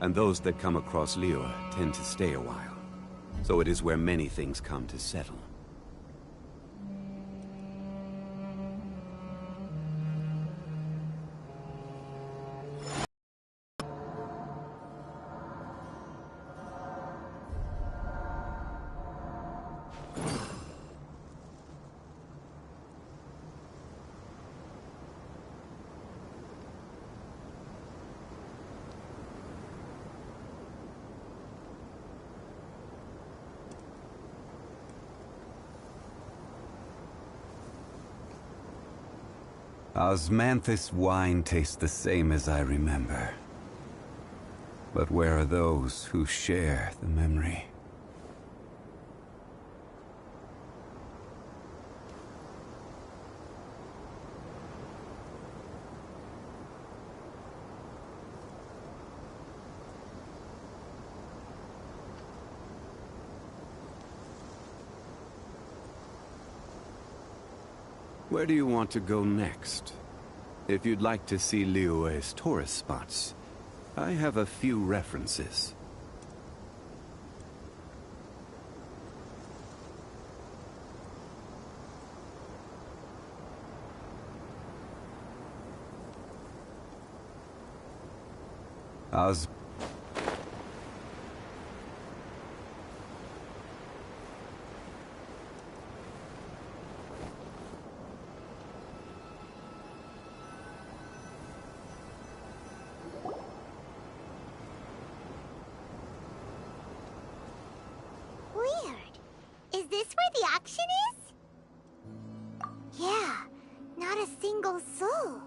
and those that come across Liyue tend to stay a while. So it is where many things come to settle. Osmanthus wine tastes the same as I remember. But where are those who share the memory? Where do you want to go next? If you'd like to see Liyue's tourist spots, I have a few references. Is this where the action is? Yeah, not a single soul.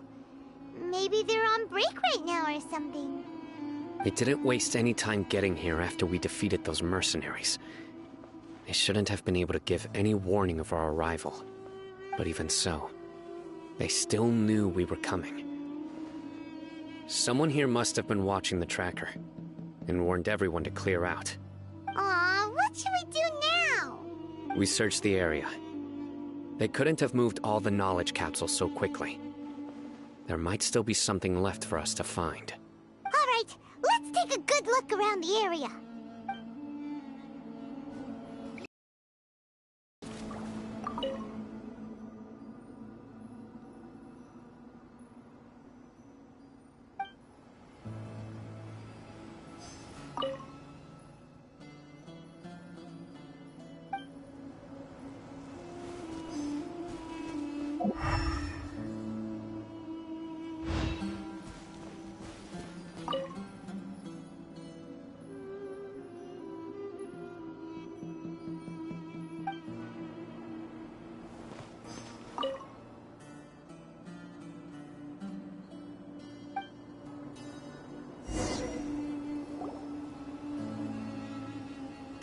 Maybe they're on break right now or something. They didn't waste any time getting here after we defeated those mercenaries. They shouldn't have been able to give any warning of our arrival. But even so, they still knew we were coming. Someone here must have been watching the tracker and warned everyone to clear out. Aw, what should we do now? We searched the area. They couldn't have moved all the knowledge capsules so quickly. There might still be something left for us to find. Alright, let's take a good look around the area.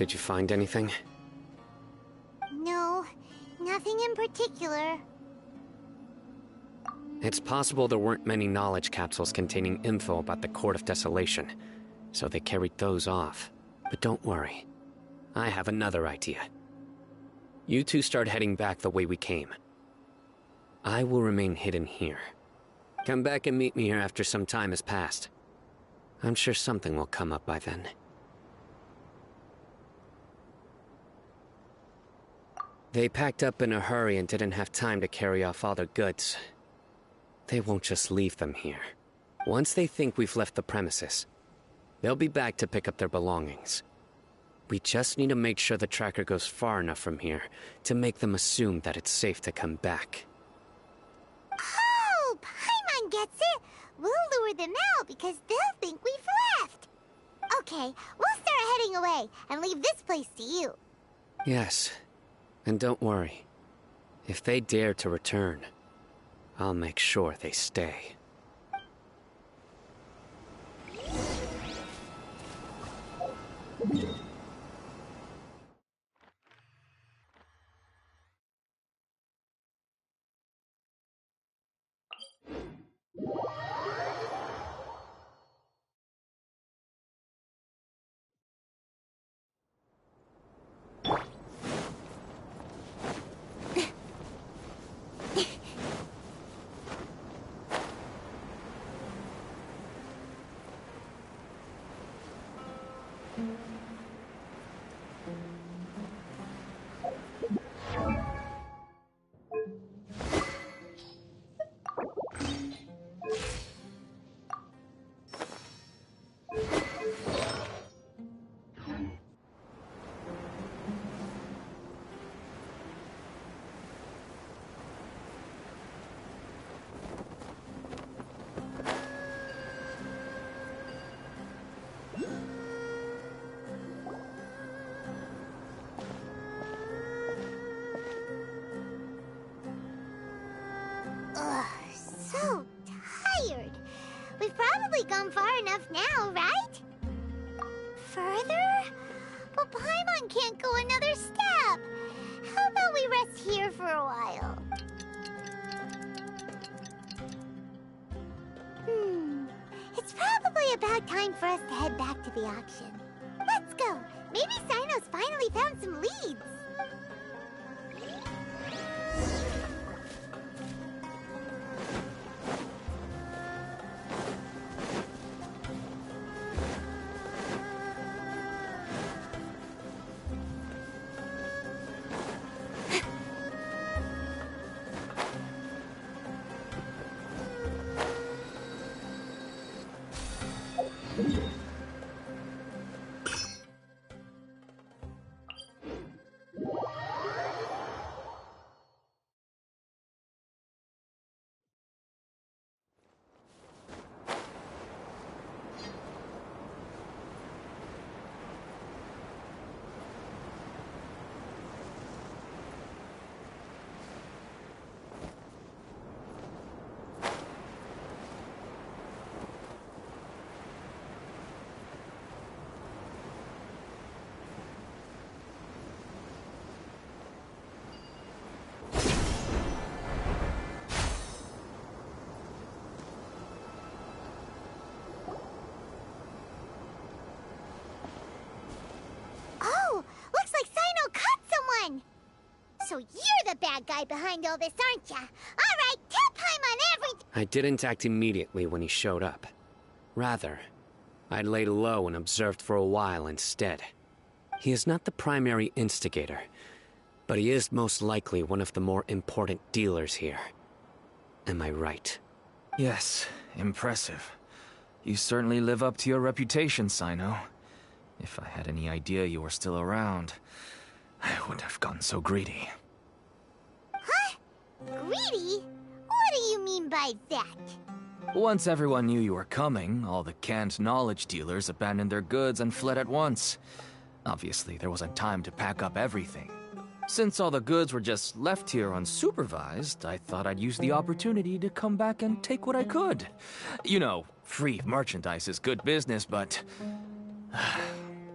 Did you find anything? No, nothing in particular. It's possible there weren't many knowledge capsules containing info about the Court of Desolation, so they carried those off. But don't worry. I have another idea. You two start heading back the way we came. I will remain hidden here. Come back and meet me here after some time has passed. I'm sure something will come up by then. They packed up in a hurry and didn't have time to carry off all their goods. They won't just leave them here. Once they think we've left the premises, they'll be back to pick up their belongings. We just need to make sure the tracker goes far enough from here to make them assume that it's safe to come back. Oh, Paimon gets it! We'll lure them out because they'll think we've left! Okay, we'll start heading away and leave this place to you. Yes. And don't worry. If they dare to return, I'll make sure they stay. Ugh, so tired. We've probably gone far enough now, right? Further? But Paimon can't go another step. How about we rest here for a while? It's probably about time for us to head back to the auction. Let's go. Maybe Sino's finally found some leads. So you're the bad guy behind all this, aren't ya? Alright, tell Paimon everything. I didn't act immediately when he showed up. Rather, I laid low and observed for a while instead. He is not the primary instigator, but he is most likely one of the more important dealers here. Am I right? Yes, impressive. You certainly live up to your reputation, Sino. If I had any idea you were still around, I wouldn't have gotten so greedy. Huh? Greedy? What do you mean by that? Once everyone knew you were coming, all the canned knowledge dealers abandoned their goods and fled at once. Obviously, there wasn't time to pack up everything. Since all the goods were just left here unsupervised, I thought I'd use the opportunity to come back and take what I could. You know, free merchandise is good business, but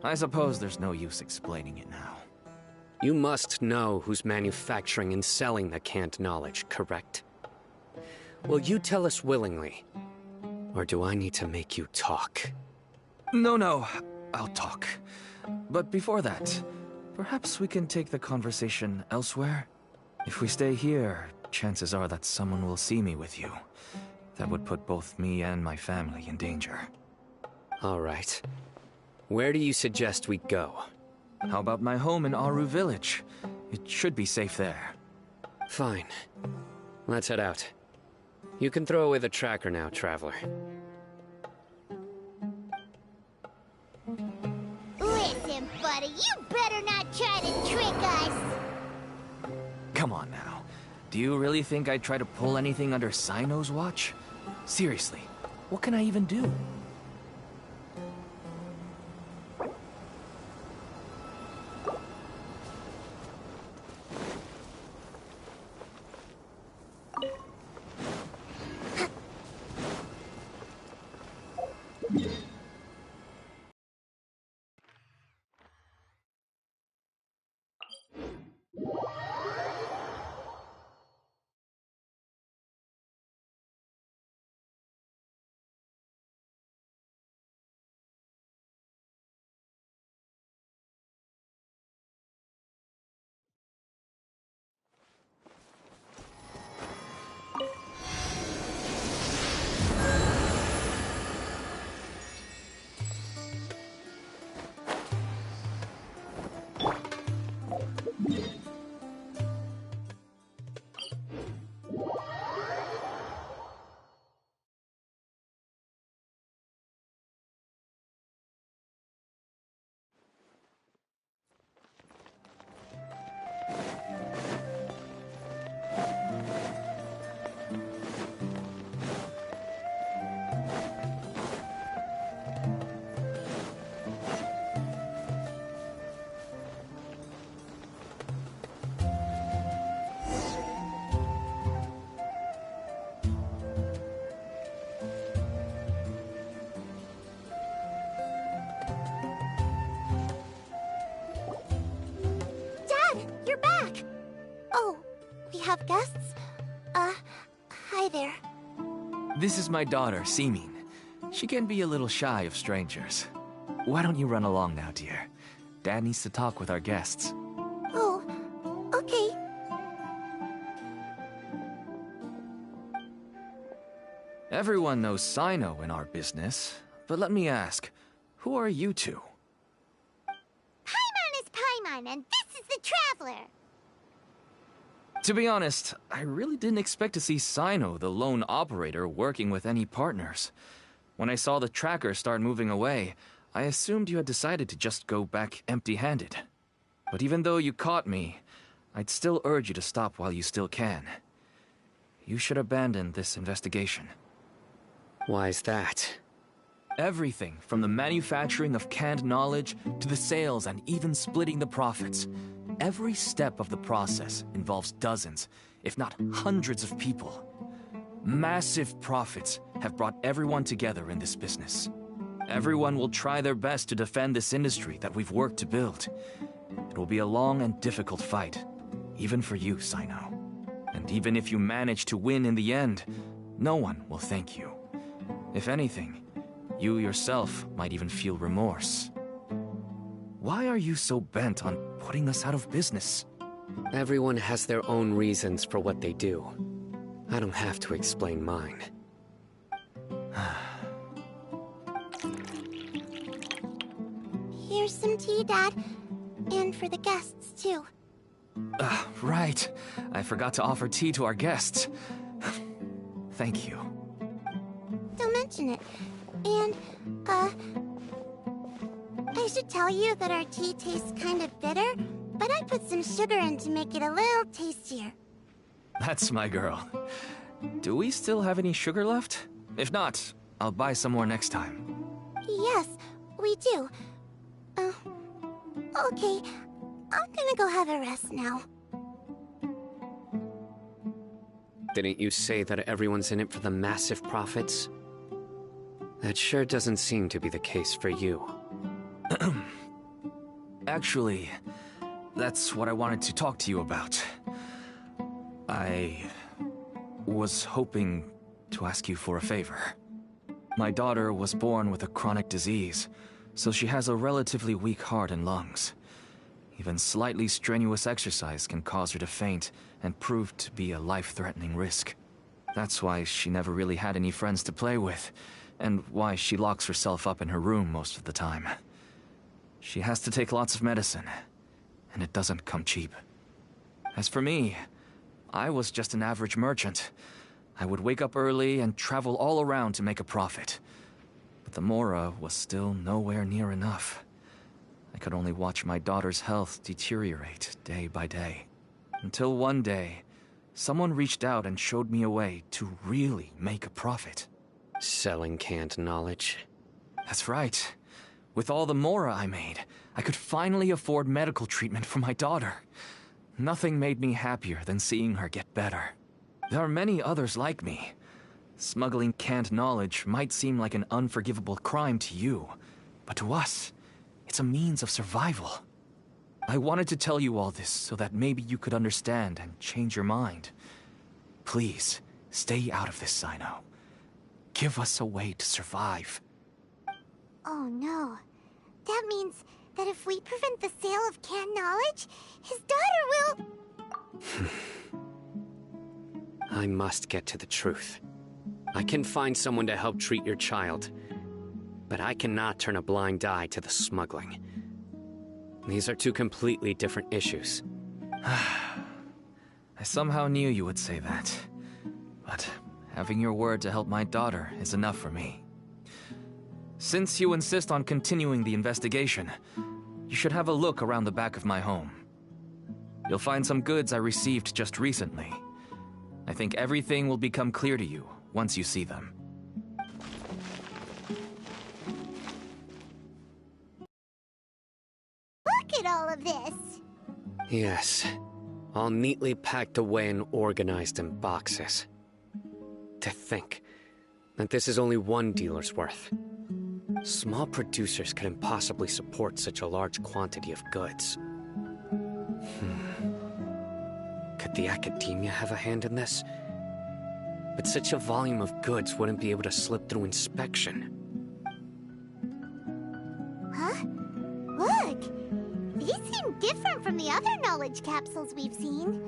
I suppose there's no use explaining it now. You must know who's manufacturing and selling the canned knowledge, correct? Will you tell us willingly? Or do I need to make you talk? No, I'll talk. But before that, perhaps we can take the conversation elsewhere? If we stay here, chances are that someone will see me with you. That would put both me and my family in danger. All right. Where do you suggest we go? How about my home in Aru Village? It should be safe there. Fine. Let's head out. You can throw away the tracker now, Traveler. Listen, buddy, you better not try to trick us! Come on now. Do you really think I'd try to pull anything under Sino's watch? Seriously, what can I even do? have guests? Hi there. This is my daughter, Simin. She can be a little shy of strangers. Why don't you run along now, dear? Dad needs to talk with our guests. Oh, okay. Everyone knows Sino in our business, but let me ask, who are you two? Paimon is Paimon, and this is the Traveler. To be honest, I really didn't expect to see Sino, the lone operator, working with any partners. When I saw the tracker start moving away, I assumed you had decided to just go back empty-handed. But even though you caught me, I'd still urge you to stop while you still can. You should abandon this investigation. Why is that? Everything from the manufacturing of canned knowledge to the sales and even splitting the profits. Every step of the process involves dozens, if not hundreds of people. Massive profits have brought everyone together in this business. Everyone will try their best to defend this industry that we've worked to build. It will be a long and difficult fight, even for you, Sino. And even if you manage to win in the end, no one will thank you. If anything, you yourself might even feel remorse. Why are you so bent on putting us out of business? Everyone has their own reasons for what they do. I don't have to explain mine. Here's some tea, Dad. And for the guests, too. Right. I forgot to offer tea to our guests. Thank you. Don't mention it. And, I should tell you that our tea tastes kind of bitter, but I put some sugar in to make it a little tastier. That's my girl. Do we still have any sugar left? If not, I'll buy some more next time. Yes, we do. Okay. I'm gonna go have a rest now. Didn't you say that everyone's in it for the massive profits? That sure doesn't seem to be the case for you. Actually, that's what I wanted to talk to you about. I was hoping to ask you for a favor. My daughter was born with a chronic disease, so she has a relatively weak heart and lungs. Even slightly strenuous exercise can cause her to faint and prove to be a life-threatening risk. That's why she never really had any friends to play with, and why she locks herself up in her room most of the time. She has to take lots of medicine, and it doesn't come cheap. As for me, I was just an average merchant. I would wake up early and travel all around to make a profit. But the Mora was still nowhere near enough. I could only watch my daughter's health deteriorate day by day. Until one day, someone reached out and showed me a way to really make a profit. Selling canned knowledge? That's right. With all the Mora I made, I could finally afford medical treatment for my daughter. Nothing made me happier than seeing her get better. There are many others like me. Smuggling canned knowledge might seem like an unforgivable crime to you, but to us, it's a means of survival. I wanted to tell you all this so that maybe you could understand and change your mind. Please, stay out of this, Sino. Give us a way to survive. Oh no. That means that if we prevent the sale of canned knowledge, his daughter will... I must get to the truth. I can find someone to help treat your child, but I cannot turn a blind eye to the smuggling. These are two completely different issues. I somehow knew you would say that. But having your word to help my daughter is enough for me. Since you insist on continuing the investigation, you should have a look around the back of my home. You'll find some goods I received just recently. I think everything will become clear to you once you see them. Look at all of this! Yes, all neatly packed away and organized in boxes. To think that this is only one dealer's worth. Small producers couldn't possibly support such a large quantity of goods. Could the Academia have a hand in this? But such a volume of goods wouldn't be able to slip through inspection. Huh? Look! These seem different from the other knowledge capsules we've seen.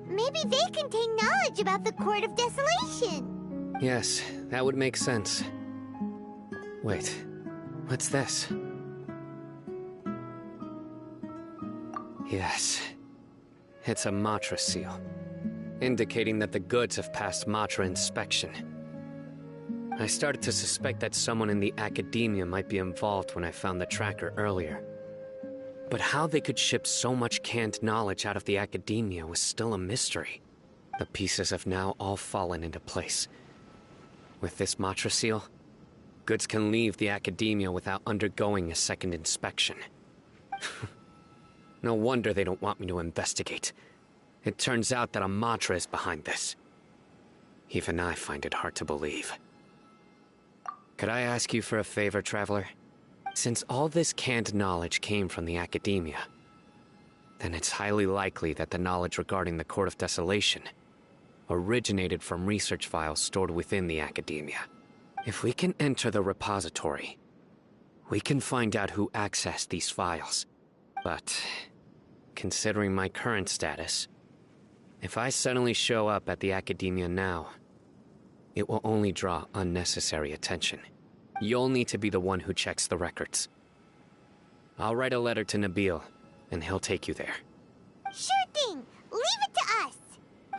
Maybe they contain knowledge about the Court of Desolation. Yes, that would make sense. Wait, what's this? Yes, it's a Matra seal, indicating that the goods have passed Matra inspection. I started to suspect that someone in the Academia might be involved when I found the tracker earlier. But how they could ship so much canned knowledge out of the Academia was still a mystery. The pieces have now all fallen into place. With this Matra seal, goods can leave the Academia without undergoing a second inspection. No wonder they don't want me to investigate. It turns out that a Matra is behind this. Even I find it hard to believe. Could I ask you for a favor, Traveler? Since all this canned knowledge came from the Academia, then it's highly likely that the knowledge regarding the Court of Desolation originated from research files stored within the Academia. If we can enter the repository, we can find out who accessed these files. But, considering my current status, if I suddenly show up at the Academia now, it will only draw unnecessary attention. You'll need to be the one who checks the records. I'll write a letter to Nabil, and he'll take you there. Sure thing! Leave it to us!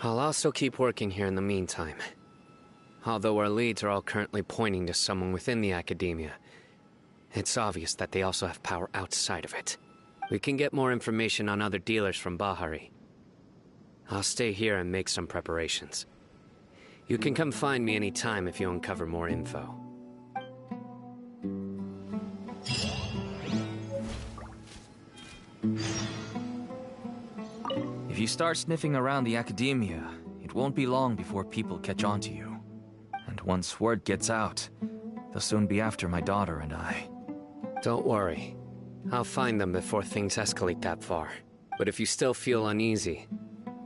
I'll also keep working here in the meantime. Although our leads are all currently pointing to someone within the Academia, it's obvious that they also have power outside of it. We can get more information on other dealers from Bahari. I'll stay here and make some preparations. You can come find me anytime if you uncover more info. If you start sniffing around the Academia, it won't be long before people catch on to you. And once word gets out, they'll soon be after my daughter and I. Don't worry. I'll find them before things escalate that far. But if you still feel uneasy,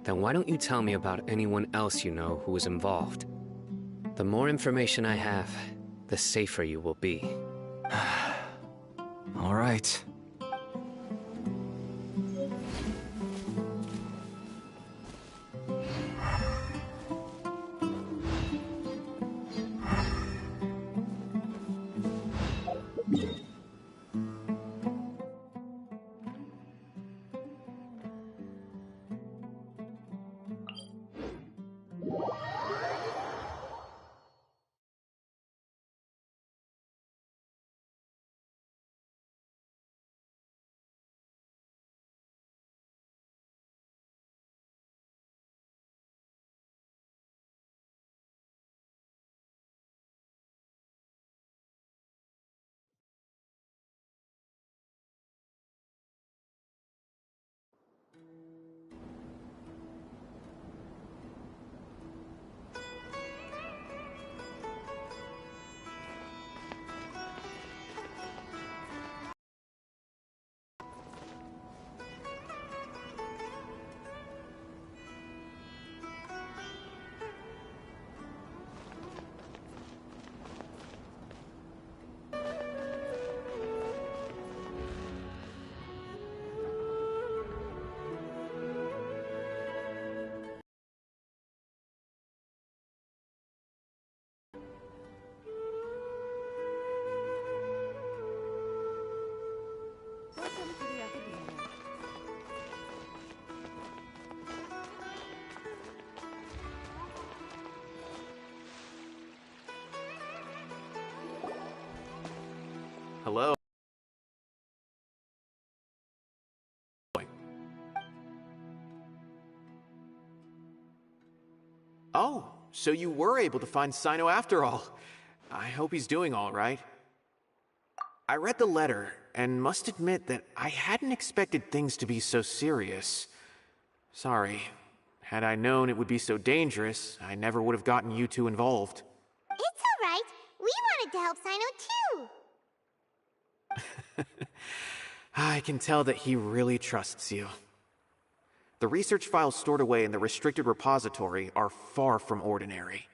then why don't you tell me about anyone else you know who is involved? The more information I have, the safer you will be. All right. Hello. Oh, so you were able to find Sino after all. I hope he's doing all right. I read the letter and must admit that I hadn't expected things to be so serious. Sorry. Had I known it would be so dangerous, I never would have gotten you two involved. It's alright. We wanted to help Sino too. I can tell that he really trusts you. The research files stored away in the restricted repository are far from ordinary.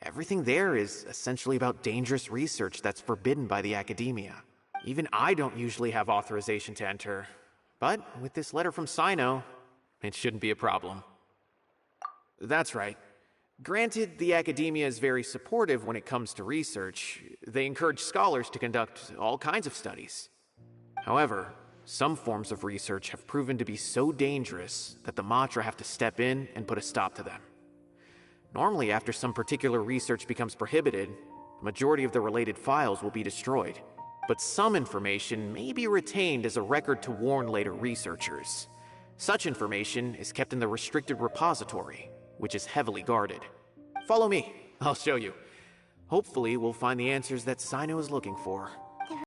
Everything there is essentially about dangerous research that's forbidden by the academia. Even I don't usually have authorization to enter, but with this letter from Sino, it shouldn't be a problem. That's right. Granted, the academia is very supportive when it comes to research. They encourage scholars to conduct all kinds of studies. However, some forms of research have proven to be so dangerous that the Matra have to step in and put a stop to them. Normally, after some particular research becomes prohibited, the majority of the related files will be destroyed. But some information may be retained as a record to warn later researchers. Such information is kept in the restricted repository, which is heavily guarded. Follow me, I'll show you. Hopefully, we'll find the answers that Sino is looking for.